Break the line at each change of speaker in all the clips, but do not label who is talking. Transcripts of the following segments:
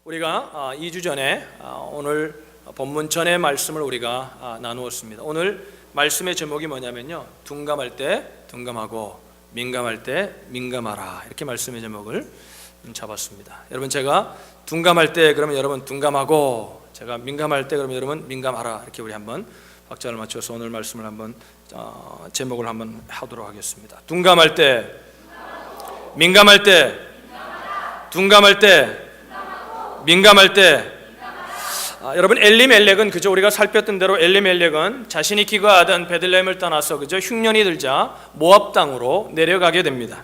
우리가 2주 전에 오늘 본문 전의 말씀을 우리가 나누었습니다. 오늘 말씀의 제목이 뭐냐면요, 둔감할 때 둔감하고 민감할 때 민감하라, 이렇게 말씀의 제목을 잡았습니다. 여러분, 제가 둔감할 때 그러면 여러분 둔감하고, 제가 민감할 때 그러면 여러분 민감하라, 이렇게 우리 한번 박자를 맞춰서 오늘 말씀을 한번 제목을 한번 하도록 하겠습니다. 둔감할 때, 민감할 때, 둔감할 때, 민감할 때. 여러분, 엘리멜렉은 그저 우리가 살폈던 대로 엘리멜렉은 자신이 기거하던 베들레헴을 떠나서 그저 흉년이 들자 모압 땅으로 내려가게 됩니다.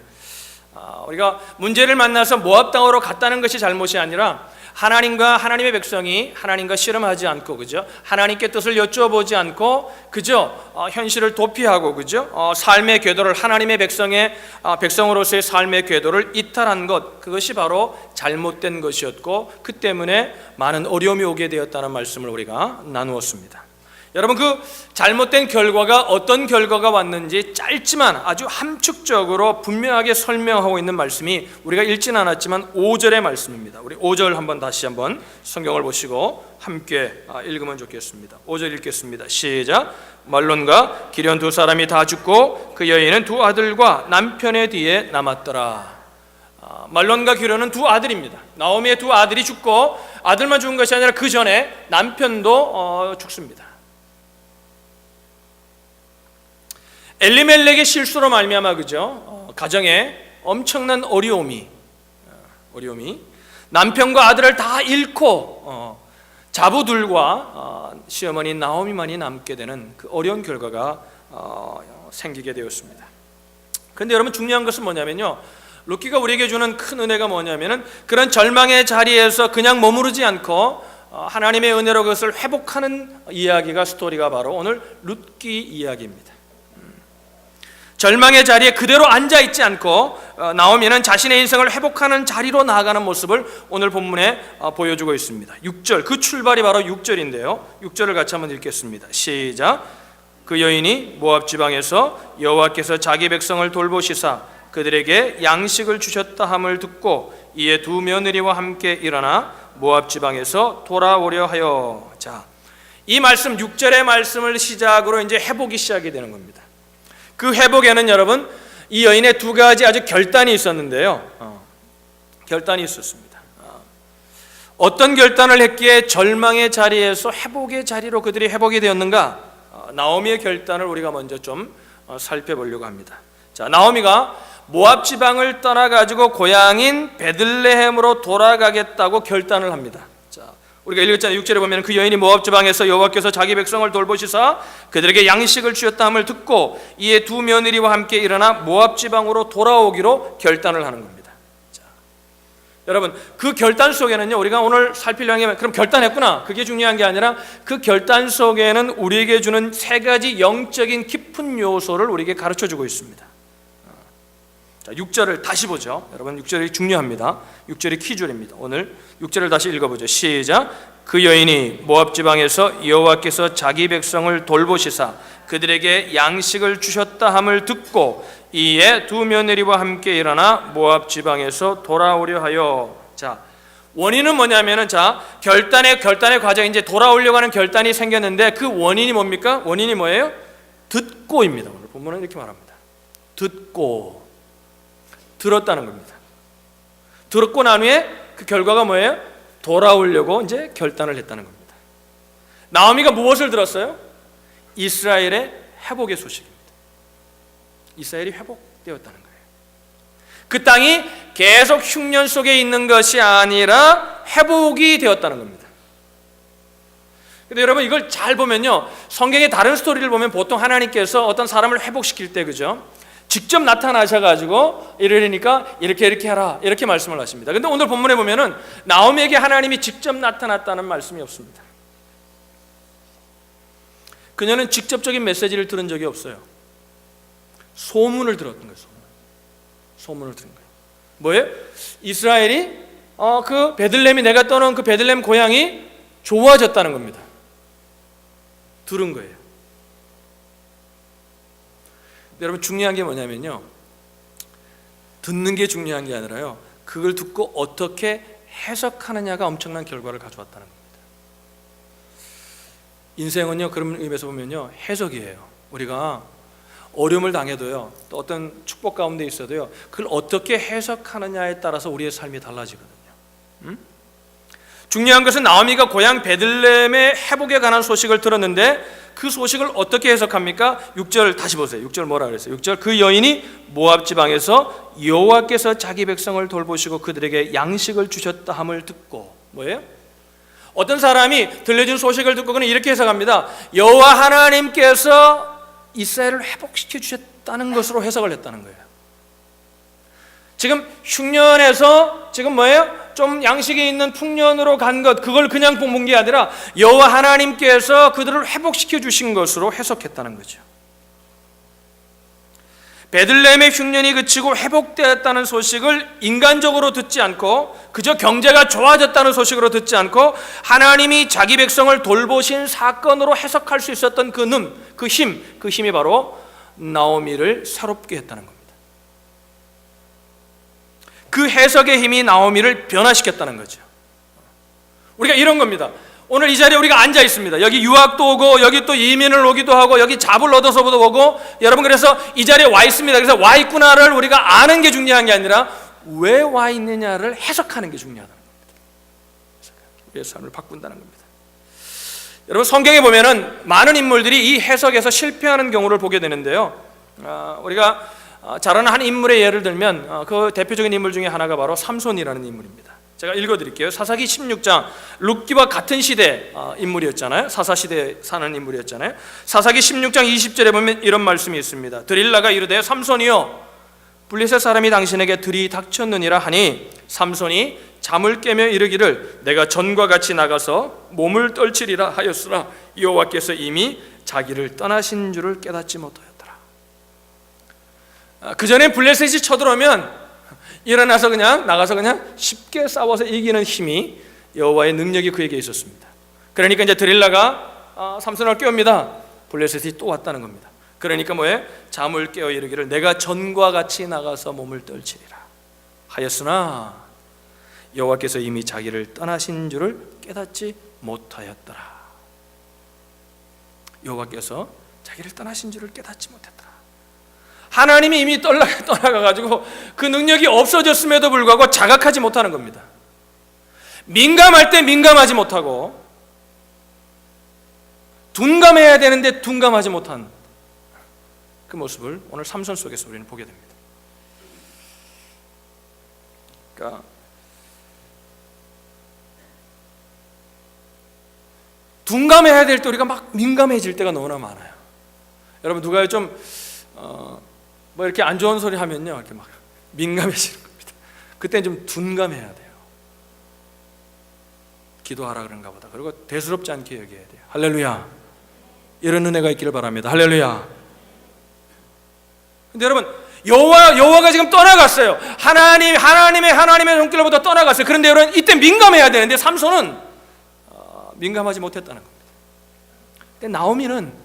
우리가 문제를 만나서 모압 땅으로 갔다는 것이 잘못이 아니라 하나님의 백성이 하나님과 씨름하지 않고, 그죠? 하나님께 뜻을 여쭈어보지 않고 그저 현실을 도피하고, 그죠? 삶의 궤도를, 하나님의 백성으로서의 삶의 궤도를 이탈한 것, 그것이 바로 잘못된 것이었고, 그 때문에 많은 어려움이 오게 되었다는 말씀을 우리가 나누었습니다. 여러분, 그 잘못된 결과가 어떤 결과가 왔는지 짧지만 아주 함축적으로 분명하게 설명하고 있는 말씀이 우리가 읽지는 않았지만 5절의 말씀입니다. 우리 5절 다시 한번 성경을 보시고 함께 읽으면 좋겠습니다. 5절 읽겠습니다. 시작. 말론과 기련 두 사람이 다 죽고 그 여인은 두 아들과 남편의 뒤에 남았더라. 말론과 기련은 두 아들입니다. 나오미의 두 아들이 죽고, 아들만 죽은 것이 아니라 그 전에 남편도 죽습니다. 엘리멜렉의 실수로 말미암아, 그죠? 가정에 엄청난 어려움이 남편과 아들을 다 잃고 자부들과 시어머니 나오미만이 남게 되는 그 어려운 결과가 생기게 되었습니다. 그런데 여러분, 중요한 것은 뭐냐면요, 루키가 우리에게 주는 큰 은혜가 뭐냐면은 그런 절망의 자리에서 그냥 머무르지 않고 하나님의 은혜로 그것을 회복하는 이야기가, 스토리가 바로 오늘 루키 이야기입니다. 절망의 자리에 그대로 앉아있지 않고 나오미는 자신의 인생을 회복하는 자리로 나아가는 모습을 오늘 본문에 보여주고 있습니다. 6절, 그 출발이 바로 6절인데요 6절을 같이 한번 읽겠습니다. 시작. 그 여인이 모압 지방에서 여호와께서 자기 백성을 돌보시사 그들에게 양식을 주셨다 함을 듣고 이에 두 며느리와 함께 일어나 모압 지방에서 돌아오려 하여. 자, 이 말씀, 6절의 말씀을 시작으로 이제 회복이 시작이 되는 겁니다. 그 회복에는 여러분, 이 여인의 두 가지 아주 결단이 있었는데요. 결단이 있었습니다. 어떤 결단을 했기에 절망의 자리에서 회복의 자리로 그들이 회복이 되었는가? 나오미의 결단을 우리가 먼저 좀 살펴보려고 합니다. 자, 나오미가 모압 지방을 떠나가지고 고향인 베들레헴으로 돌아가겠다고 결단을 합니다. 우리가 읽었잖아요. 6절에 보면 그 여인이 모압 지방에서 여호와께서 자기 백성을 돌보시사 그들에게 양식을 주셨다 함을 듣고 이에 두 며느리와 함께 일어나 모압 지방으로 돌아오기로 결단을 하는 겁니다. 자, 여러분, 그 결단 속에는요, 우리가 오늘 살피려는 게, 그럼 결단했구나, 그게 중요한 게 아니라 그 결단 속에는 우리에게 주는 세 가지 영적인 깊은 요소를 우리에게 가르쳐주고 있습니다. 자, 6절을 다시 보죠. 여러분, 6절이 중요합니다. 6절이 키줄입니다. 오늘 6절을 다시 읽어보죠. 시작. 그 여인이 모압 지방에서 여호와께서 자기 백성을 돌보시사 그들에게 양식을 주셨다 함을 듣고 이에 두 며느리와 함께 일어나 모압 지방에서 돌아오려 하여. 자, 원인은 뭐냐면은, 자, 결단의 과정, 이제 돌아오려고 하는 결단이 생겼는데 그 원인이 뭡니까? 원인이 뭐예요? 듣고입니다. 오늘 본문은 이렇게 말합니다. 듣고, 들었다는 겁니다. 들었고 난 후에 그 결과가 뭐예요? 돌아오려고 이제 결단을 했다는 겁니다. 나오미가 무엇을 들었어요? 이스라엘의 회복의 소식입니다. 이스라엘이 회복되었다는 거예요. 그 땅이 계속 흉년 속에 있는 것이 아니라 회복이 되었다는 겁니다. 근데 여러분, 이걸 잘 보면요, 성경의 다른 스토리를 보면 보통 하나님께서 어떤 사람을 회복시킬 때, 그죠, 직접 나타나셔가지고 이러니까 이렇게 해라, 이렇게 말씀을 하십니다. 근데 오늘 본문에 보면은 나오미에게 하나님이 직접 나타났다는 말씀이 없습니다. 그녀는 직접적인 메시지를 들은 적이 없어요. 소문을 들었던 거예요. 소문을 들은 거예요. 뭐예요? 이스라엘이 그 베들레헴이, 내가 떠난 그 베들레헴 고향이 좋아졌다는 겁니다. 들은 거예요. 여러분, 중요한 게 뭐냐면요, 듣는 게 중요한 게 아니라요, 그걸 듣고 어떻게 해석하느냐가 엄청난 결과를 가져왔다는 겁니다. 인생은요, 그런 의미에서 보면요, 해석이에요. 우리가 어려움을 당해도요, 또 어떤 축복 가운데 있어도요, 그걸 어떻게 해석하느냐에 따라서 우리의 삶이 달라지거든요. 중요한 것은 나오미가 고향 베들레헴의 회복에 관한 소식을 들었는데 그 소식을 어떻게 해석합니까? 6절 다시 보세요. 6절 뭐라 그랬어요? 6절 그 여인이 모압 지방에서 여호와께서 자기 백성을 돌보시고 그들에게 양식을 주셨다 함을 듣고, 뭐예요? 어떤 사람이 들려준 소식을 듣고 그는 이렇게 해석합니다. 여호와 하나님께서 이스라엘을 회복시켜 주셨다는 것으로 해석을 했다는 거예요. 지금 흉년에서 지금 뭐예요? 좀 양식이 있는 풍년으로 간 것, 그걸 그냥 본 게 아니라 여호와 하나님께서 그들을 회복시켜 주신 것으로 해석했다는 거죠. 베들레헴의 흉년이 그치고 회복되었다는 소식을 인간적으로 듣지 않고 그저 경제가 좋아졌다는 소식으로 듣지 않고 하나님이 자기 백성을 돌보신 사건으로 해석할 수 있었던 그 힘이 바로 나오미를 새롭게 했다는 겁니다. 그 해석의 힘이 나오미를 변화시켰다는 거죠. 우리가 이런 겁니다. 오늘 이 자리에 우리가 앉아 있습니다. 여기 유학도 오고 여기 또 이민을 오기도 하고 여기 잡을 얻어서도 오고, 여러분 그래서 이 자리에 와 있습니다. 그래서 와 있구나를 우리가 아는 게 중요한 게 아니라 왜 와 있느냐를 해석하는 게 중요하다는 겁니다. 우리의 삶을 바꾼다는 겁니다. 여러분 성경에 보면은 많은 인물들이 이 해석에서 실패하는 경우를 보게 되는데요. 우리가 잘 아는 한 인물의 예를 들면 그 대표적인 인물 중에 하나가 바로 삼손이라는 인물입니다. 제가 읽어드릴게요. 사사기 16장, 룻기와 같은 시대 인물이었잖아요. 사사시대에 사는 인물이었잖아요. 사사기 16장 20절에 보면 이런 말씀이 있습니다. 드릴라가 이르되 삼손이여 블레셋 사람이 당신에게 들이 닥쳤느니라 하니 삼손이 잠을 깨며 이르기를 내가 전과 같이 나가서 몸을 떨치리라 하였으나 여호와께서 이미 자기를 떠나신 줄을 깨닫지 못하였더라. 그 전에 블레셋이 쳐들어오면 일어나서 그냥 나가서 그냥 쉽게 싸워서 이기는 힘이, 여호와의 능력이 그에게 있었습니다. 그러니까 이제 드릴라가 삼손을 깨웁니다. 블레셋이 또 왔다는 겁니다. 그러니까 뭐예요? 잠을 깨어 이르기를 내가 전과 같이 나가서 몸을 떨치리라 하였으나 여호와께서 이미 자기를 떠나신 줄을 깨닫지 못하였더라. 여호와께서 자기를 떠나신 줄을 깨닫지 못했더라. 하나님이 이미 떠나가가지고 그 능력이 없어졌음에도 불구하고 자각하지 못하는 겁니다. 민감할 때 민감하지 못하고 둔감해야 되는데 둔감하지 못한 그 모습을 오늘 삼손 속에서 우리는 보게 됩니다. 그러니까 둔감해야 될 때 우리가 막 민감해질 때가 너무나 많아요. 여러분 누가 좀 뭐 이렇게 안 좋은 소리 하면요 이렇게 막 민감해지는 겁니다. 그때는 좀 둔감해야 돼요. 기도하라 그런가 보다. 그리고 대수롭지 않게 여겨야 돼요. 할렐루야. 이런 은혜가 있기를 바랍니다. 할렐루야. 근데 여러분 여호와가 지금 떠나갔어요. 하나님의 손길로부터 떠나갔어요. 그런데 여러분 이때 민감해야 되는데 삼손은 민감하지 못했다는 겁니다. 근데 나오미는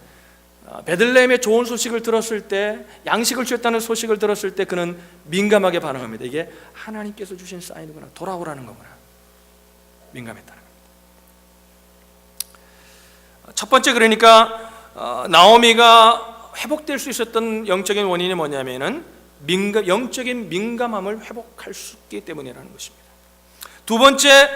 베들레헴의 좋은 소식을 들었을 때, 양식을 주셨다는 소식을 들었을 때 그는 민감하게 반응합니다. 이게 하나님께서 주신 사인이구나, 돌아오라는 거구나. 민감했다는 겁니다. 첫 번째, 그러니까 나오미가 회복될 수 있었던 영적인 원인이 뭐냐면은 영적인 민감함을 회복할 수 있기 때문이라는 것입니다. 두 번째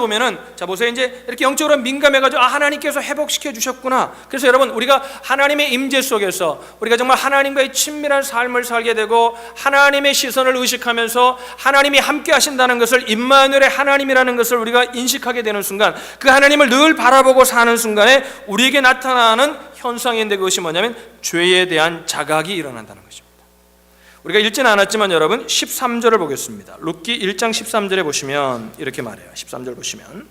보면은, 자 보세요. 이제 이렇게 영적으로 민감해가지고 하나님께서 회복시켜 주셨구나. 그래서 여러분 우리가 하나님의 임재 속에서 우리가 정말 하나님과의 친밀한 삶을 살게 되고 하나님의 시선을 의식하면서 하나님이 함께 하신다는 것을, 임마누엘의 하나님이라는 것을 우리가 인식하게 되는 순간, 그 하나님을 늘 바라보고 사는 순간에 우리에게 나타나는 현상인데 그것이 뭐냐면 죄에 대한 자각이 일어난다는 것입니다. 우리가 읽지는 않았지만 여러분 13절을 보겠습니다. 룻기 1장 13절에 보시면 이렇게 말해요. 13절 보시면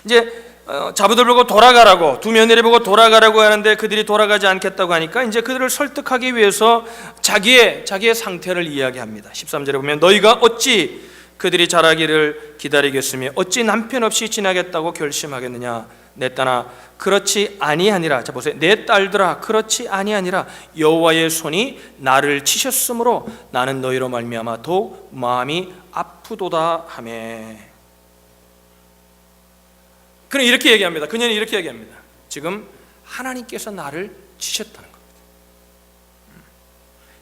이제 자부들 보고 돌아가라고, 두 며느리 보고 돌아가라고 하는데 그들이 돌아가지 않겠다고 하니까 이제 그들을 설득하기 위해서 자기의 상태를 이야기합니다. 13절에 보면 너희가 어찌 그들이 자라기를 기다리겠으며 어찌 남편 없이 지나겠다고 결심하겠느냐. 내 딸아 그렇지 아니하니라. 자 보세요. 내 딸들아 그렇지 아니하니라. 여호와의 손이 나를 치셨으므로 나는 너희로 말미암아 더욱 마음이 아프도다 하매. 그는 이렇게 얘기합니다. 그녀는 이렇게 얘기합니다. 지금 하나님께서 나를 치셨다는 겁니다.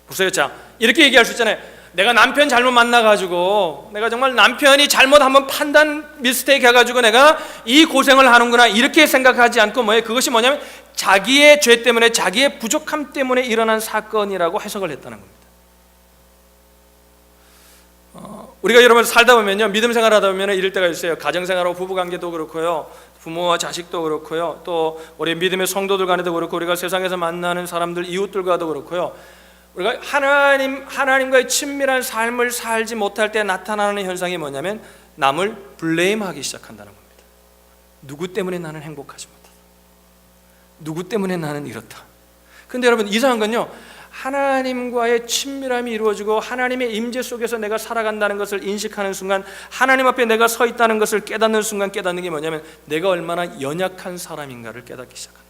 보세요. 자 이렇게 얘기할 수 있잖아요. 내가 남편 잘못 만나가지고 내가 정말 남편이 잘못 한번 판단 미스테이크 해가지고 내가 이 고생을 하는구나 이렇게 생각하지 않고 뭐예요? 그것이 뭐냐면 자기의 죄 때문에 자기의 부족함 때문에 일어난 사건이라고 해석을 했다는 겁니다. 우리가 여러분 살다 보면요, 믿음 생활하다 보면 이럴 때가 있어요. 가정생활하고 부부관계도 그렇고요, 부모와 자식도 그렇고요, 또 우리 믿음의 성도들 간에도 그렇고, 우리가 세상에서 만나는 사람들 이웃들과도 그렇고요, 우리가 하나님과의 친밀한 삶을 살지 못할 때 나타나는 현상이 뭐냐면 남을 블레임하기 시작한다는 겁니다. 누구 때문에 나는 행복하지 못하다, 누구 때문에 나는 이렇다. 근데 여러분 이상한 건요, 하나님과의 친밀함이 이루어지고 하나님의 임재 속에서 내가 살아간다는 것을 인식하는 순간, 하나님 앞에 내가 서 있다는 것을 깨닫는 순간 깨닫는 게 뭐냐면 내가 얼마나 연약한 사람인가를 깨닫기 시작한다.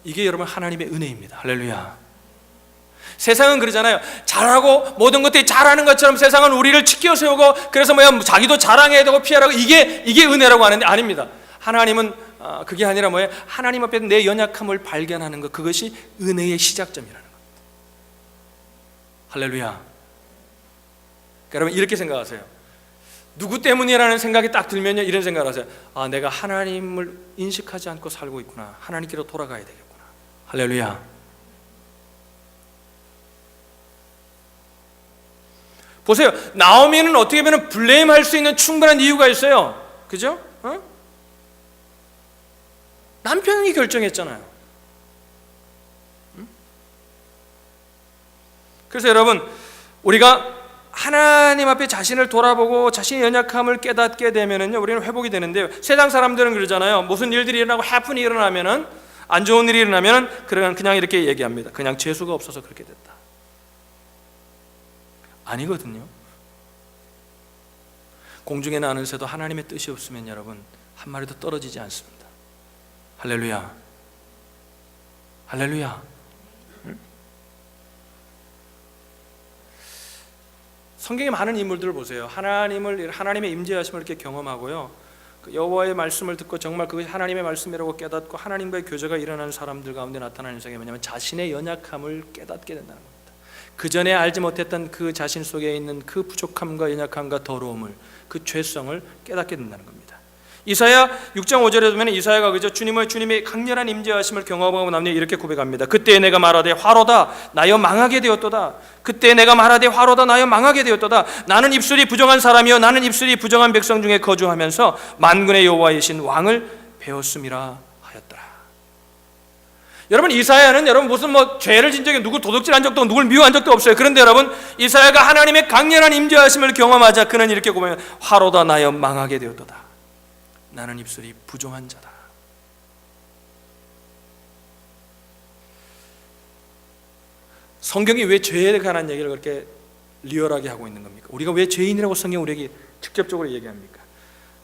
이게 여러분 하나님의 은혜입니다. 할렐루야. 세상은 그러잖아요. 잘하고 모든 것들이 잘하는 것처럼 세상은 우리를 치켜 세우고, 그래서 자기도 자랑해야 되고 피하라고, 이게 은혜라고 하는데 아닙니다. 하나님은 그게 아니라 뭐예요? 하나님 앞에 내 연약함을 발견하는 것, 그것이 은혜의 시작점이라는 겁니다. 할렐루야. 그러니까 여러분 이렇게 생각하세요. 누구 때문이라는 생각이 딱 들면요, 이런 생각을 하세요. 내가 하나님을 인식하지 않고 살고 있구나. 하나님께로 돌아가야 되겠구나. 할렐루야. 보세요. 나오미는 어떻게 보면 블레임할 수 있는 충분한 이유가 있어요. 그죠? 남편이 결정했잖아요. 그래서 여러분, 우리가 하나님 앞에 자신을 돌아보고 자신의 연약함을 깨닫게 되면은요, 우리는 회복이 되는데요. 세상 사람들은 그러잖아요. 무슨 일들이 일어나고 해프닝이 일어나면은, 안 좋은 일이 일어나면은 그냥 이렇게 얘기합니다. 그냥 재수가 없어서 그렇게 됐다. 아니거든요. 공중에 나는 새도 하나님의 뜻이 없으면 여러분 한 마리도 떨어지지 않습니다. 할렐루야. 할렐루야. 성경에 많은 인물들을 보세요. 하나님의 임재하심을 이렇게 경험하고요, 여호와의 말씀을 듣고 정말 그것이 하나님의 말씀이라고 깨닫고 하나님과의 교제가 일어나는 사람들 가운데 나타나는 현상이 뭐냐면 자신의 연약함을 깨닫게 된다는 겁니다. 그 전에 알지 못했던 그 자신 속에 있는 그 부족함과 연약함과 더러움을, 그 죄성을 깨닫게 된다는 겁니다. 이사야 6장 5절에 보면 이사야가 그죠, 주님의 강렬한 임재하심을 경험하고 나면 이렇게 고백합니다. 그때 내가 말하되 화로다 나여 망하게 되었도다. 그때 내가 말하되 화로다 나여 망하게 되었도다. 나는 입술이 부정한 사람이요 나는 입술이 부정한 백성 중에 거주하면서 만군의 여호와이신 왕을 배웠음이라 하였더라. 여러분 이사야는 여러분 무슨 죄를 진 적이, 누구 도둑질한 적도 없고 누굴 미워한 적도 없어요. 그런데 여러분 이사야가 하나님의 강렬한 임재하심을 경험하자 그는 이렇게 고백합니다. 화로다 나여 망하게 되었도다. 나는 입술이 부정한 자다. 성경이 왜 죄에 관한 얘기를 그렇게 리얼하게 하고 있는 겁니까? 우리가 왜 죄인이라고 성경이 우리에게 직접적으로 얘기합니까?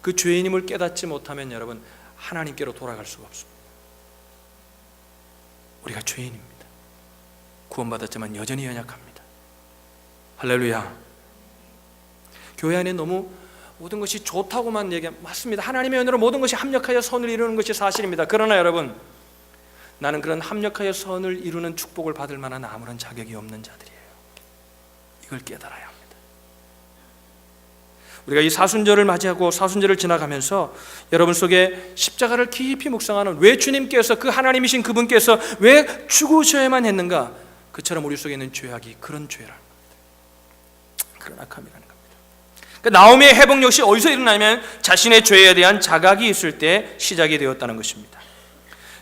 그 죄인임을 깨닫지 못하면 여러분 하나님께로 돌아갈 수가 없습니다. 우리가 죄인입니다. 구원받았지만 여전히 연약합니다. 할렐루야. 교회 안에 너무 모든 것이 좋다고만 얘기하면 맞습니다. 하나님의 은혜로 모든 것이 합력하여 선을 이루는 것이 사실입니다. 그러나 여러분, 나는 그런 합력하여 선을 이루는 축복을 받을 만한 아무런 자격이 없는 자들이에요. 이걸 깨달아야 합니다. 우리가 이 사순절을 맞이하고 사순절을 지나가면서 여러분 속에 십자가를 깊이 묵상하는, 왜 주님께서, 그 하나님이신 그분께서 왜 죽으셔야만 했는가, 그처럼 우리 속에 있는 죄악이 그런 죄라는 겁니다. 그런 악함이라는 겁니다. 나오미의 회복 역시 어디서 일어나냐면 자신의 죄에 대한 자각이 있을 때 시작이 되었다는 것입니다.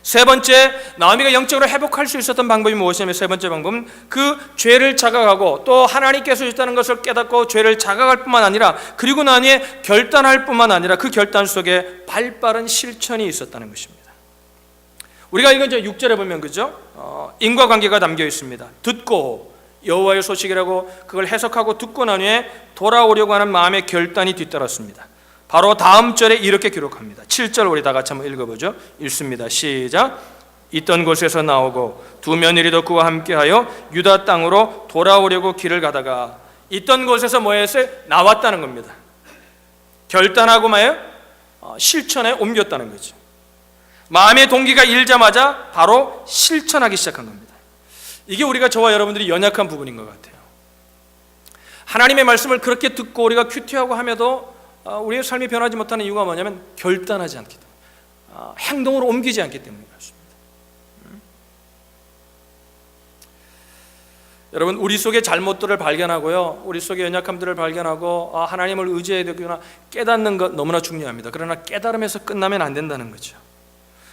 세 번째, 나오미가 영적으로 회복할 수 있었던 방법이 무엇이냐면, 세 번째 방법은 그 죄를 자각하고 또 하나님께서 있다는 것을 깨닫고 죄를 자각할 뿐만 아니라, 그리고 난 후에 결단할 뿐만 아니라 그 결단 속에 발빠른 실천이 있었다는 것입니다. 우리가 이건 이제 6절에 보면 그죠? 인과관계가 담겨 있습니다. 듣고 여호와의 소식이라고 그걸 해석하고 듣고 난 후에 돌아오려고 하는 마음의 결단이 뒤따랐습니다. 바로 다음 절에 이렇게 기록합니다. 7절 우리 다 같이 한번 읽어보죠. 읽습니다. 시작. 있던 곳에서 나오고 두 며느리도 그와 함께하여 유다 땅으로 돌아오려고 길을 가다가, 있던 곳에서 뭐 했어요? 나왔다는 겁니다. 결단하고 뭐예요? 실천에 옮겼다는 거죠. 마음의 동기가 일자마자 바로 실천하기 시작한 겁니다. 이게 우리가, 저와 여러분들이 연약한 부분인 것 같아요. 하나님의 말씀을 그렇게 듣고 우리가 큐티하고 함에도 우리의 삶이 변하지 못하는 이유가 뭐냐면 결단하지 않기 때문에, 행동으로 옮기지 않기 때문인 것입니다. 여러분, 우리 속의 잘못들을 발견하고요, 우리 속의 연약함들을 발견하고 하나님을 의지해야 되구나 깨닫는 것 너무나 중요합니다. 그러나 깨달음에서 끝나면 안 된다는 거죠.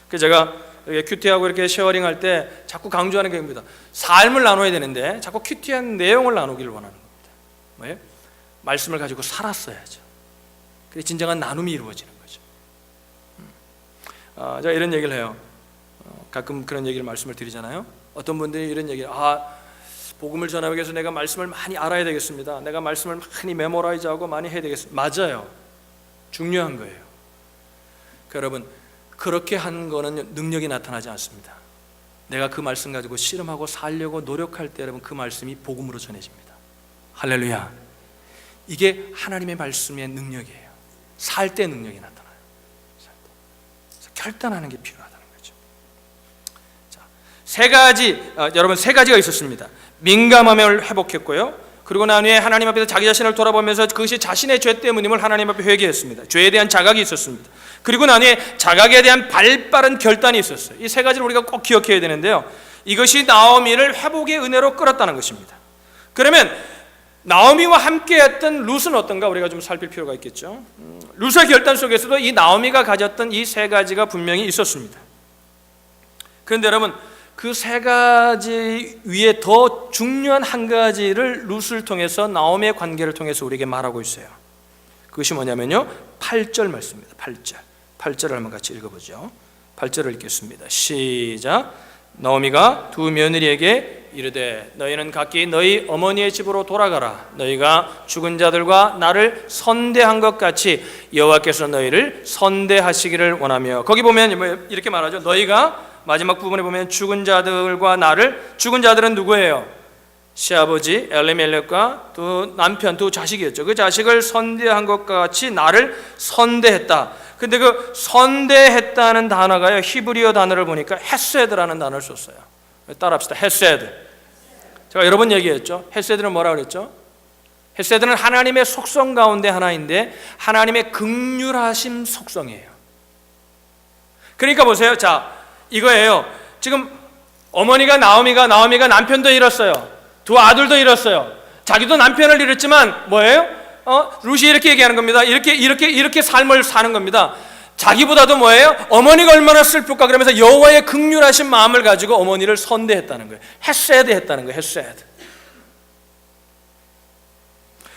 그래서 제가 큐티하고 이렇게 쉐어링할 때 자꾸 강조하는 게 입니다. 삶을 나눠야 되는데 자꾸 큐티한 내용을 나누기를 원하는 겁니다. 뭐예요? 말씀을 가지고 살았어야죠. 그래 진정한 나눔이 이루어지는 거죠. 제가 이런 얘기를 해요. 가끔 그런 얘기를 말씀을 드리잖아요. 어떤 분들이 이런 얘기를, 복음을 전하기 위해서 내가 말씀을 많이 알아야 되겠습니다. 내가 말씀을 많이 메모라이즈하고 많이 해야 되겠습니다. 맞아요. 중요한 거예요. 여러분, 그렇게 하는 거는 능력이 나타나지 않습니다. 내가 그 말씀 가지고 씨름하고 살려고 노력할 때 여러분 그 말씀이 복음으로 전해집니다. 할렐루야. 이게 하나님의 말씀의 능력이에요. 살 때 능력이 나타나요. 그래서 결단하는 게 필요하다는 거죠. 자, 여러분 세 가지가 있었습니다. 민감함을 회복했고요, 그리고 난 후에 하나님 앞에서 자기 자신을 돌아보면서 그것이 자신의 죄 때문임을 하나님 앞에 회개했습니다. 죄에 대한 자각이 있었습니다. 그리고 난 후에 자각에 대한 발빠른 결단이 있었어요. 이 세 가지를 우리가 꼭 기억해야 되는데요, 이것이 나오미를 회복의 은혜로 끌었다는 것입니다. 그러면 나오미와 함께했던 룻은 어떤가 우리가 좀 살필 필요가 있겠죠. 룻의 결단 속에서도 이 나오미가 가졌던 이 세 가지가 분명히 있었습니다. 그런데 여러분, 그 세 가지 위에 더 중요한 한 가지를 룻을 통해서, 나오미의 관계를 통해서 우리에게 말하고 있어요. 그것이 뭐냐면요, 8절 말씀입니다. 8절을 한번 같이 읽어보죠. 8절을 읽겠습니다. 시작. 나오미가 두 며느리에게 이르되 너희는 각기 너희 어머니의 집으로 돌아가라. 너희가 죽은 자들과 나를 선대한 것 같이 여호와께서 너희를 선대하시기를 원하며. 거기 보면 이렇게 말하죠. 너희가, 마지막 부분에 보면 죽은 자들과 나를, 죽은 자들은 누구예요? 시아버지 엘리멜렉과 두 남편, 두 자식이었죠. 그 자식을 선대한 것 같이 나를 선대했다. 근데 그 선대했다는 단어가요, 히브리어 단어를 보니까 헤세드라는 단어를 썼어요. 따라합시다. 헤세드. 제가 여러 번 얘기했죠. 헤세드는 뭐라고 그랬죠? 헤세드는 하나님의 속성 가운데 하나인데 하나님의 긍휼하심 속성이에요. 그러니까 보세요. 자, 이거예요. 지금 어머니가 나오미가 남편도 잃었어요. 두 아들도 잃었어요. 자기도 남편을 잃었지만 뭐예요? 룻이 이렇게 얘기하는 겁니다. 이렇게 삶을 사는 겁니다. 자기보다도 뭐예요? 어머니가 얼마나 슬플까 그러면서 여호와의 긍휼하신 마음을 가지고 어머니를 선대했다는 거예요. 헤세드 했다는 거예요. 헤세드.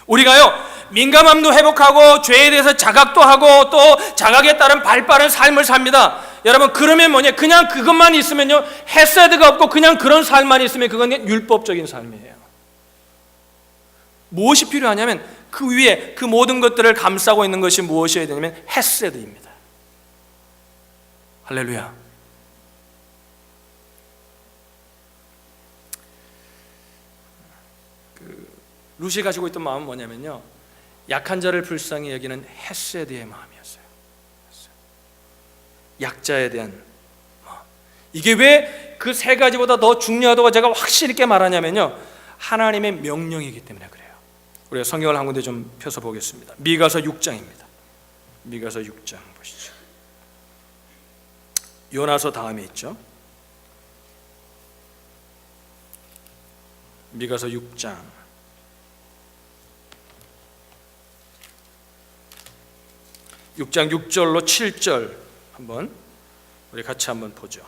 우리가요, 민감함도 회복하고 죄에 대해서 자각도 하고 또 자각에 따른 발빠른 삶을 삽니다. 여러분, 그러면 뭐냐? 그냥 그것만 있으면요, 헤세드가 없고 그냥 그런 삶만 있으면 그건 율법적인 삶이에요. 무엇이 필요하냐면 그 위에 그 모든 것들을 감싸고 있는 것이 무엇이어야 되냐면 헤세드입니다. 할렐루야. 룻이 가지고 있던 마음은 뭐냐면요, 약한 자를 불쌍히 여기는 헤세드의 마음이었어요. 약자에 대한 마음. 이게 왜 그 세 가지보다 더 중요하다고 제가 확실히 있게 말하냐면요, 하나님의 명령이기 때문에 그래요. 우리가 성경을 한 군데 좀 펴서 보겠습니다. 미가서 6장입니다. 미가서 6장 보시죠. 요나서 다음에 있죠. 미가서 6장 6절로 7절 한번 우리 같이 한번 보죠.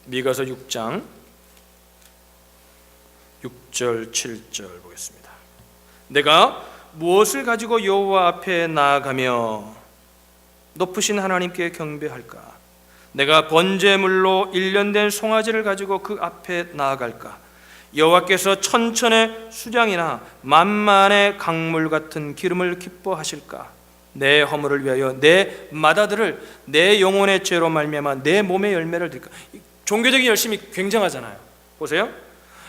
미가서 6장 6절 7절 보겠습니다. 내가 무엇을 가지고 여호와 앞에 나아가며 높으신 하나님께 경배할까? 내가 번제물로 일련된 송아지를 가지고 그 앞에 나아갈까? 여호와께서 천천의 수량이나 만만의 강물 같은 기름을 기뻐하실까? 내 허물을 위하여 내 맏아들을 내 영혼의 죄로 말미암아 내 몸의 열매를 드릴까? 종교적인 열심이 굉장하잖아요. 보세요.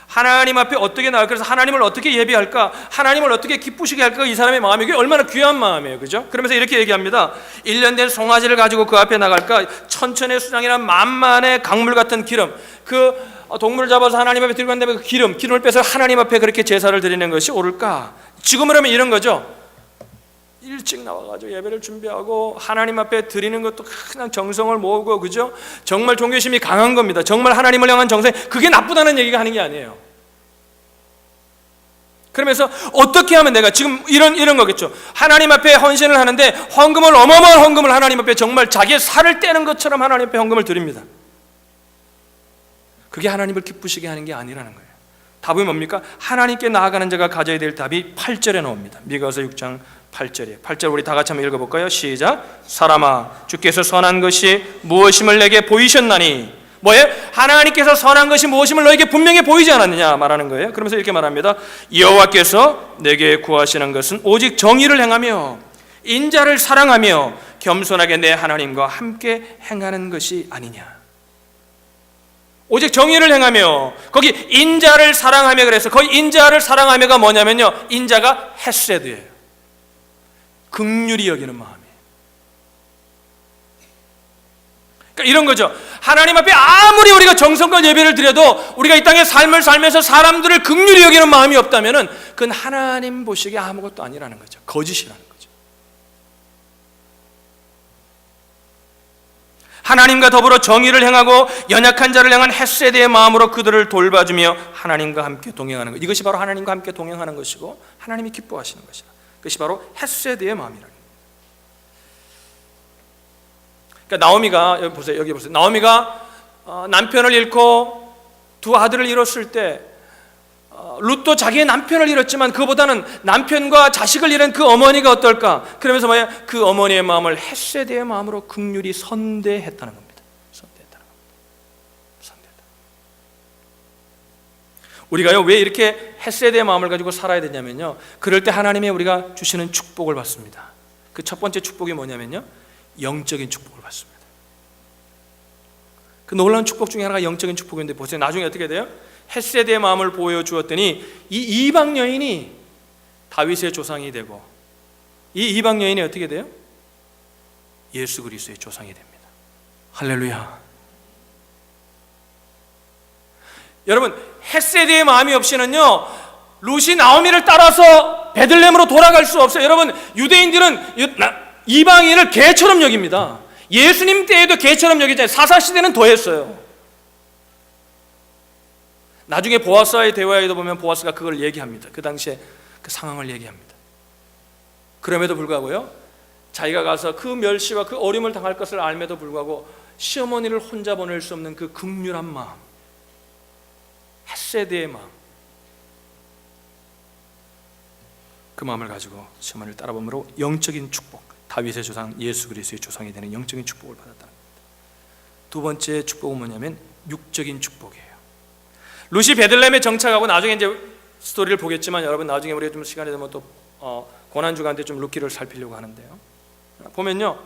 하나님 앞에 어떻게 나갈, 그래서 하나님을 어떻게 예배할까, 하나님을 어떻게 기쁘시게 할까, 이 사람의 마음이 얼마나 귀한 마음이에요, 그죠? 그러면서 이렇게 얘기합니다. 1년 된 송아지를 가지고 그 앞에 나갈까? 천천의 수량이나 만만의 강물 같은 기름, 그 동물을 잡아서 하나님 앞에 들고 간 다음에 그 기름을 빼서 하나님 앞에 그렇게 제사를 드리는 것이 옳을까? 지금으로 하면 이런 거죠. 일찍 나와가지고 예배를 준비하고 하나님 앞에 드리는 것도 그냥 정성을 모으고, 그죠? 정말 종교심이 강한 겁니다. 정말 하나님을 향한 정성, 그게 나쁘다는 얘기가 하는 게 아니에요. 그러면서 어떻게 하면 내가 지금 이런 거겠죠. 하나님 앞에 헌신을 하는데 헌금을, 어마어마한 헌금을 하나님 앞에 정말 자기의 살을 떼는 것처럼 하나님 앞에 헌금을 드립니다. 그게 하나님을 기쁘시게 하는 게 아니라는 거예요. 답이 뭡니까? 하나님께 나아가는 자가 가져야 될 답이 8절에 나옵니다. 미가서 6장 8절이에요. 8절 우리 다 같이 한번 읽어볼까요? 시작. 사람아, 주께서 선한 것이 무엇임을 내게 보이셨나니. 뭐예요? 하나님께서 선한 것이 무엇임을 너에게 분명히 보이지 않았느냐 말하는 거예요. 그러면서 이렇게 말합니다. 여호와께서 내게 구하시는 것은 오직 정의를 행하며 인자를 사랑하며 겸손하게 내 하나님과 함께 행하는 것이 아니냐. 오직 정의를 행하며, 거기 인자를 사랑하며, 그래서 거기 인자를 사랑하며가 뭐냐면요, 인자가 헤세드예요. 긍휼히 여기는 마음이에요. 그러니까 이런 거죠. 하나님 앞에 아무리 우리가 정성과 예배를 드려도 우리가 이 땅의 삶을 살면서 사람들을 긍휼히 여기는 마음이 없다면은 그건 하나님 보시기에 아무것도 아니라는 거죠. 거짓이라는 거죠. 하나님과 더불어 정의를 행하고 연약한 자를 향한 헤세드의 마음으로 그들을 돌봐주며 하나님과 함께 동행하는 것, 이것이 바로 하나님과 함께 동행하는 것이고 하나님이 기뻐하시는 것이다. 그것이 바로 헤세드의 마음이라는 거예요. 그러니까 나오미가, 여기 보세요. 나오미가 남편을 잃고 두 아들을 잃었을 때 룻도 자기의 남편을 잃었지만 그보다는 남편과 자식을 잃은 그 어머니가 어떨까? 그러면서 뭐야? 그 어머니의 마음을 헤세드의 마음으로 긍휼히 선대했다는 겁니다. 선대했다. 우리가요, 왜 이렇게 헤세드의 마음을 가지고 살아야 되냐면요, 그럴 때 하나님의 우리가 주시는 축복을 받습니다. 그 첫 번째 축복이 뭐냐면요, 영적인 축복을 받습니다. 그 놀라운 축복 중에 하나가 영적인 축복인데 보세요. 나중에 어떻게 돼요? 헤세드의 마음을 보여주었더니 이 이방 여인이 다윗의 조상이 되고, 이 이방 여인이 어떻게 돼요? 예수 그리스도의 조상이 됩니다. 할렐루야. 여러분, 헤세드의 마음이 없이는요, 룻이 나오미를 따라서 베들레헴으로 돌아갈 수 없어요. 여러분, 유대인들은 이방인을 개처럼 여깁니다. 예수님 때에도 개처럼 여기잖아요. 사사시대는 더했어요. 나중에 보아스와의 대화에도 보면 보아스가 그걸 얘기합니다. 그 당시에 그 상황을 얘기합니다. 그럼에도 불구하고요, 자기가 가서 그 멸시와 그 어림을 당할 것을 알면도 불구하고 시어머니를 혼자 보낼 수 없는 그 긍휼한 마음, 헤세드의 마음, 그 마음을 가지고 시어머니를 따라봄으로 영적인 축복, 다윗의 조상 예수 그리스도의 조상이 되는 영적인 축복을 받았다는 겁니다. 두 번째 축복은 뭐냐면 육적인 축복이에요. 룻이 베들레헴에 정착하고 나중에 이제 스토리를 보겠지만, 여러분 나중에 우리가 좀 시간이 되면 또 고난주간때 좀 룻기를 살피려고 하는데요, 보면요,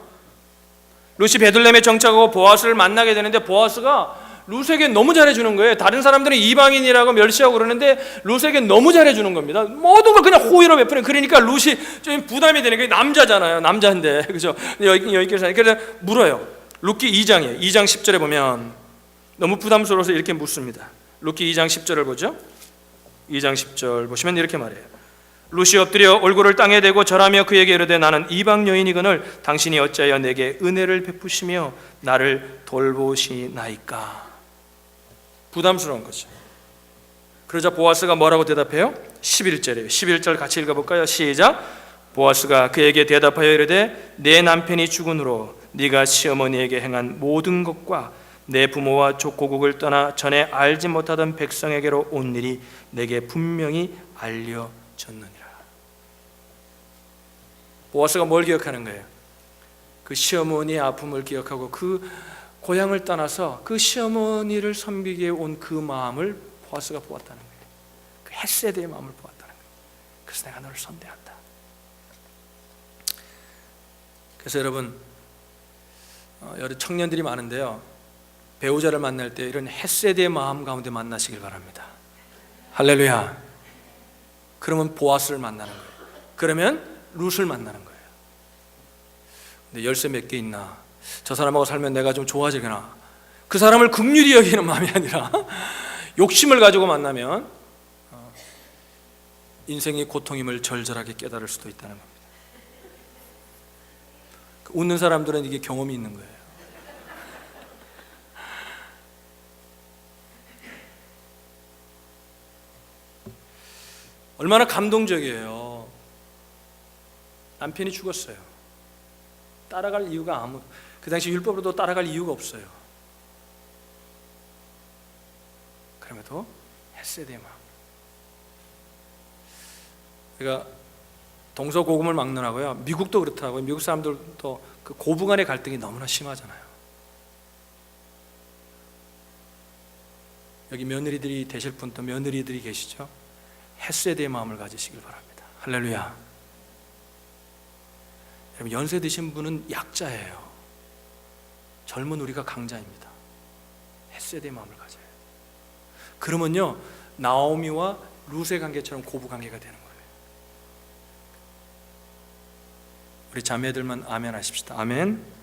룻이 베들레헴에 정착하고 보아스를 만나게 되는데 보아스가 룻에게 너무 잘해주는 거예요. 다른 사람들은 이방인이라고 멸시하고 그러는데 룻에게 너무 잘해주는 겁니다. 모든 걸 그냥 호의로 베푸는. 그러니까 룻이 좀 부담이 되는 게, 남자잖아요. 남자인데, 그죠? 여기까지. 그래서 물어요. 룻기 2장이에요. 2장 10절에 보면 너무 부담스러워서 이렇게 묻습니다. 룻기 2장 10절을 보죠. 2장 10절 보시면 이렇게 말해요. 룻이 엎드려 얼굴을 땅에 대고 절하며 그에게 이르되 나는 이방 여인이거늘 당신이 어찌하여 내게 은혜를 베푸시며 나를 돌보시나이까. 부담스러운 거죠. 그러자 보아스가 뭐라고 대답해요? 11절이에요. 11절 같이 읽어볼까요? 시작. 보아스가 그에게 대답하여 이르되 내 남편이 죽은 후로 네가 시어머니에게 행한 모든 것과 내 부모와 족고국을 떠나 전에 알지 못하던 백성에게로 온 일이 내게 분명히 알려졌느니라. 보아스가 뭘 기억하는 거예요? 그 시어머니의 아픔을 기억하고 그 고향을 떠나서 그 시어머니를 섬기기에 온 그 마음을 보아스가 보았다는 거예요. 헤세드의 마음을 보았다는 거예요. 그래서 내가 너를 선대한다. 그래서 여러분, 여러 청년들이 많은데요, 배우자를 만날 때 이런 헤세드의 마음 가운데 만나시길 바랍니다. 할렐루야. 그러면 보아스를 만나는 거예요. 그러면 룻을 만나는 거예요. 근데 열쇠 몇 개 있나, 저 사람하고 살면 내가 좀 좋아지거나, 그 사람을 긍휼히 여기는 마음이 아니라 욕심을 가지고 만나면 인생의 고통임을 절절하게 깨달을 수도 있다는 겁니다. 웃는 사람들은 이게 경험이 있는 거예요. 얼마나 감동적이에요. 남편이 죽었어요. 따라갈 이유가 그 당시 율법으로도 따라갈 이유가 없어요. 그럼에도 헤세드의 마음. 그러니까 동서고금을 막론하고요, 미국도 그렇더라고요. 미국 사람들도 그 고부간의 갈등이 너무나 심하잖아요. 여기 며느리들이 되실 분, 또 며느리들이 계시죠? 헤세드의 마음을 가지시길 바랍니다. 할렐루야. 여러분, 연세 드신 분은 약자예요. 젊은 우리가 강자입니다. 헤세드의 마음을 가져요. 그러면요, 나오미와 룻의 관계처럼 고부 관계가 되는 거예요. 우리 자매들만 아멘 하십시다. 아멘.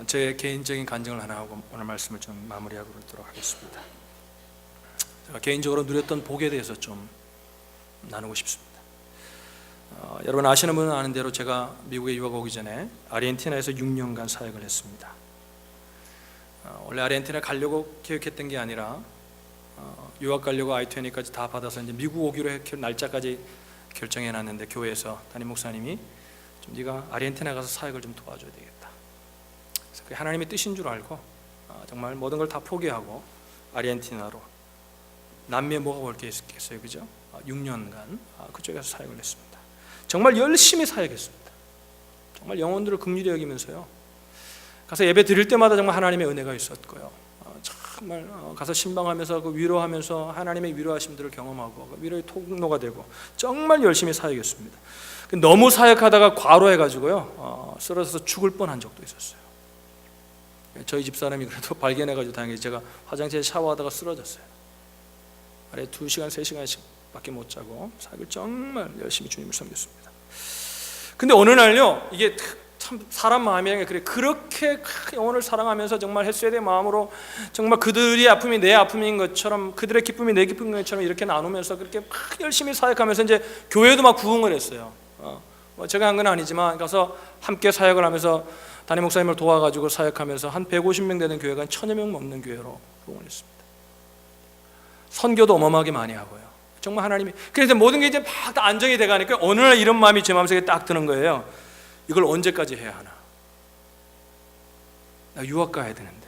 제 개인적인 간증을 하나 하고 오늘 말씀을 좀 마무리하고 그러도록 하겠습니다. 제가 개인적으로 누렸던 복에 대해서 좀 나누고 싶습니다. 여러분 아시는 분은 아는 대로 제가 미국에 유학 오기 전에 아르헨티나에서 6년간 사역을 했습니다. 원래 아르헨티나 가려고 계획했던 게 아니라 유학 가려고 I-20까지 다 받아서 이제 미국 오기로 날짜까지 결정해 놨는데, 교회에서 담임 목사님이 좀 네가 아르헨티나 가서 사역을 좀 도와줘야 되겠다. 그래서 그게 하나님의 뜻인 줄 알고 정말 모든 걸 다 포기하고 아르헨티나로, 남미에 뭐가 올 게 있겠어요, 그죠? 6년간 그쪽에서 사역을 했습니다. 정말 열심히 사역했습니다. 정말 영혼들을 긍휼히 여기면서요, 가서 예배 드릴 때마다 정말 하나님의 은혜가 있었고요, 정말 가서 신방하면서 그 위로하면서 하나님의 위로하심들을 경험하고 위로의 통로가 되고 정말 열심히 사역했습니다. 너무 사역하다가 과로해가지고요, 쓰러져서 죽을 뻔한 적도 있었어요. 저희 집사람이 그래도 발견해가지고 다행히 제가 화장실에 샤워하다가 쓰러졌어요. 아래 2시간, 3시간씩 밖에 못 자고 사역을 정말 열심히 주님을 섬겼습니다. 근데 어느 날요, 이게 참 사람 마음이 그렇게 영혼을 사랑하면서 정말 헤세드의 마음으로 정말 그들의 아픔이 내 아픔인 것처럼, 그들의 기쁨이 내 기쁨인 것처럼 이렇게 나누면서 그렇게 막 열심히 사역하면서 이제 교회도 막 부흥을 했어요. 제가 한 건 아니지만 가서 함께 사역을 하면서 담임 목사님을 도와가지고 사역하면서 한 150명 되는 교회가 한 1000여 명 넘는 교회로 부흥을 했습니다. 선교도 어마어마하게 많이 하고요. 정말 하나님이, 그래서 모든 게 이제 막 다 안정이 돼가니까 어느 날 이런 마음이 제 마음속에 딱 드는 거예요. 이걸 언제까지 해야 하나? 나 유학 가야 되는데.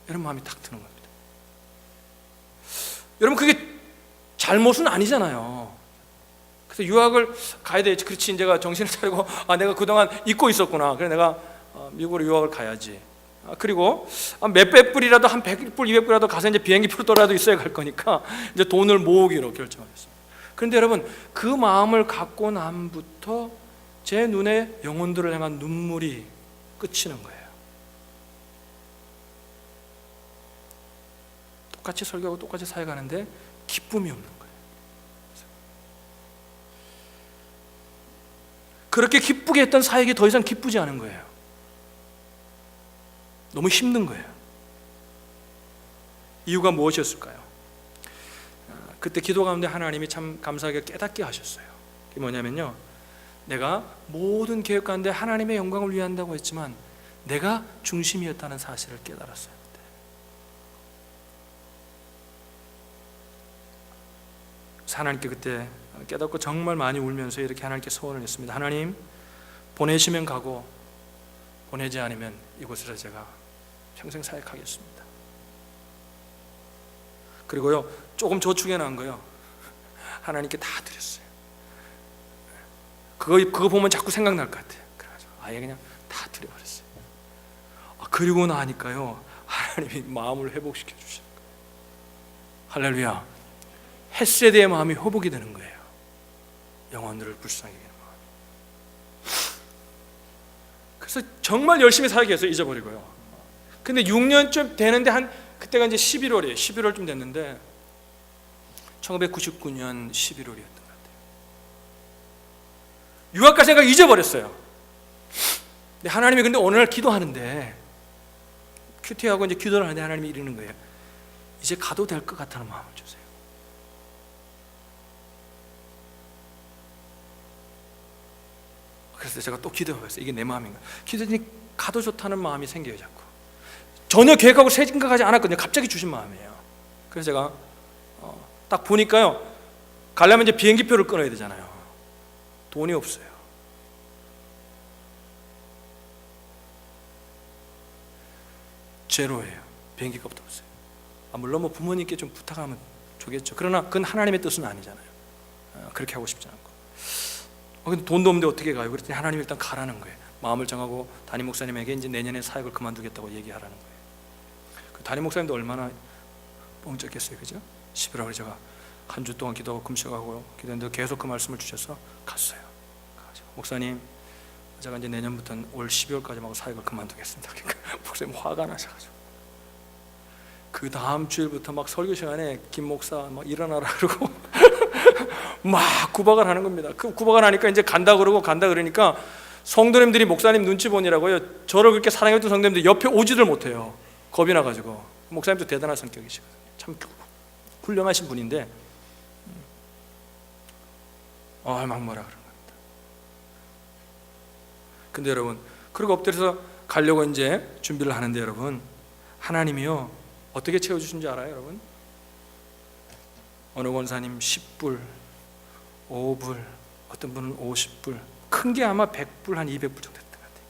이런 마음이 딱 드는 겁니다. 여러분, 그게 잘못은 아니잖아요. 그래서 유학을 가야 되지. 그렇지, 제가 정신을 차리고 내가 그동안 잊고 있었구나. 그래 내가 미국으로 유학을 가야지. 그리고 몇백 불이라도, 한 100불, 200불이라도 가서 이제 비행기 표라도 있어야 갈 거니까 이제 돈을 모으기로 결정했습니다. 그런데 여러분, 그 마음을 갖고 남부터 제 눈에 영혼들을 향한 눈물이 그치는 거예요. 똑같이 설교하고 똑같이 사역하는데 기쁨이 없는 거예요. 그렇게 기쁘게 했던 사역이 더 이상 기쁘지 않은 거예요. 너무 힘든 거예요. 이유가 무엇이었을까요? 그때 기도 가운데 하나님이 참 감사하게 깨닫게 하셨어요. 그게 뭐냐면요, 내가 모든 계획 가운데 하나님의 영광을 위해 한다고 했지만 내가 중심이었다는 사실을 깨달았어요. 그래서 하나님께 그때 깨닫고 정말 많이 울면서 이렇게 하나님께 소원을 했습니다. 하나님, 보내시면 가고 보내지 않으면 이곳에서 제가 평생 사역하겠습니다. 그리고요, 조금 저축해 놓은 거요, 하나님께 다 드렸어요. 그거 보면 자꾸 생각날 것 같아요. 그래가지고 아예 그냥 다 드려버렸어요. 그리고 나니까요, 하나님이 마음을 회복시켜 주시는 거예요. 할렐루야. 헷세대의 마음이 회복이 되는 거예요. 영혼들을 불쌍히 여기는 마음. 그래서 정말 열심히 살기 위해서 잊어버리고요. 근데 6년쯤 되는데 그때가 이제 11월이에요. 11월쯤 됐는데 1999년 11월이었던 것 같아요. 유학 갈 생각 잊어버렸어요. 근데 하나님이 근데 어느 날 기도하는데 큐티하고 이제 기도를 하는데 하나님이 이러는 거예요. 이제 가도 될 것 같다는 마음을 주세요. 그래서 제가 또 기도해봤어요. 이게 내 마음인가? 기도했더니 가도 좋다는 마음이 생겨요. 자꾸 전혀 계획하고 생각하지 않았거든요. 갑자기 주신 마음이에요. 그래서 제가 딱 보니까요, 가려면 이제 비행기표를 끊어야 되잖아요. 돈이 없어요. 제로예요. 비행기 값도 없어요. 물론 뭐 부모님께 좀 부탁하면 좋겠죠. 그러나 그건 하나님의 뜻은 아니잖아요. 그렇게 하고 싶지 않고. 근데 돈도 없는데 어떻게 가요? 그랬더니 하나님이 일단 가라는 거예요. 마음을 정하고 담임 목사님에게 이제 내년에 사역을 그만두겠다고 얘기하라는 거예요. 그 담임 목사님도 얼마나 뻥쳤겠어요, 그죠? 11월에 제가 한 주 동안 기도하고 금식하고 기도했는데 계속 그 말씀을 주셔서 갔어요. 목사님, 제가 이제 내년부터는 올 12월까지만 사역을 그만두겠습니다. 그러니까 목사님 화가 나셔가지고 그 다음 주일부터 막 설교 시간에 김 목사 막 일어나라 그러고 막 구박을 하는 겁니다. 그 구박을 하니까 이제 간다 그러니까 성도님들이 목사님 눈치 보느라고요, 저를 그렇게 사랑했던 성도님들이 옆에 오지를 못해요. 겁이 나가지고. 목사님도 대단한 성격이시거든요. 참 훌륭하신 분인데 막 뭐라 그런 겁니다. 근데 여러분, 그리고 엎드려서 가려고 이제 준비를 하는데 여러분, 하나님이요 어떻게 채워주신지 알아요, 여러분? 어느 권사님 10불, 5불, 어떤 분은 50불, 큰 게 아마 100불, 한 200불 정도 됐던 것 같아요.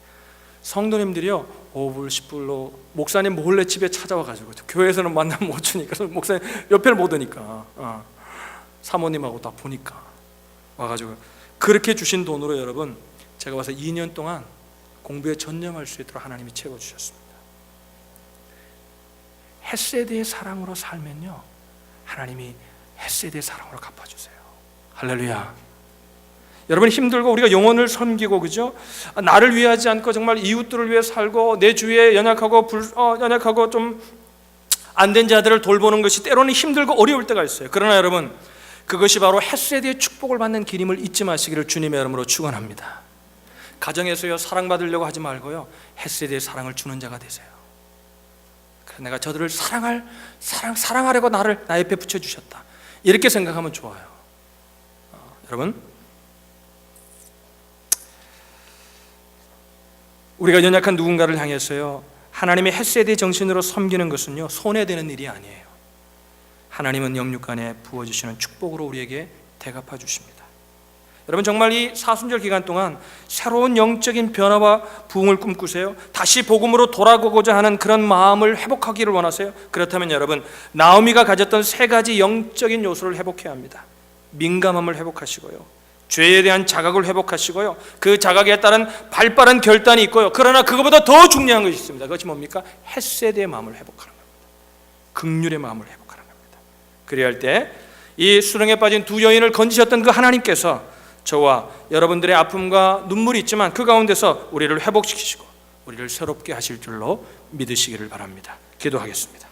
성도님들이요 5불, 10불로 목사님 몰래 집에 찾아와가지고, 교회에서는 만나면 못 주니까 목사님 옆에를 못 오니까 사모님하고 다 보니까 와가지고 그렇게 주신 돈으로 여러분, 제가 와서 2년 동안 공부에 전념할 수 있도록 하나님이 채워주셨습니다. 헷세대의 사랑으로 살면요, 하나님이 헷세대의 사랑으로 갚아주세요. 할렐루야. 여러분, 힘들고 우리가 영혼을 섬기고, 그죠? 나를 위하지 않고 정말 이웃들을 위해 살고 내 주위에 연약하고 좀 안 된 자들을 돌보는 것이 때로는 힘들고 어려울 때가 있어요. 그러나 여러분, 그것이 바로 헷세대의 축복을 받는 길임을 잊지 마시기를 주님의 이름으로 축원합니다. 가정에서요 사랑받으려고 하지 말고요, 헷세대의 사랑을 주는 자가 되세요. 내가 저들을 사랑하려고 나 옆에 붙여주셨다, 이렇게 생각하면 좋아요. 여러분, 우리가 연약한 누군가를 향해서요 하나님의 헷세대 정신으로 섬기는 것은요 손해되는 일이 아니에요. 하나님은 영육간에 부어주시는 축복으로 우리에게 대갚아 주십니다. 여러분, 정말 이 사순절 기간 동안 새로운 영적인 변화와 부흥을 꿈꾸세요? 다시 복음으로 돌아가고자 하는 그런 마음을 회복하기를 원하세요? 그렇다면 여러분, 나오미가 가졌던 3가지 영적인 요소를 회복해야 합니다. 민감함을 회복하시고요, 죄에 대한 자각을 회복하시고요, 그 자각에 따른 발빠른 결단이 있고요, 그러나 그것보다 더 중요한 것이 있습니다. 그것이 뭡니까? 헷세대의 마음을 회복하는 겁니다. 긍휼의 마음을 회복하는 겁니다. 그래야 할 때 이 수렁에 빠진 2 여인을 건지셨던 그 하나님께서 저와 여러분들의 아픔과 눈물이 있지만 그 가운데서 우리를 회복시키시고 우리를 새롭게 하실 줄로 믿으시기를 바랍니다. 기도하겠습니다.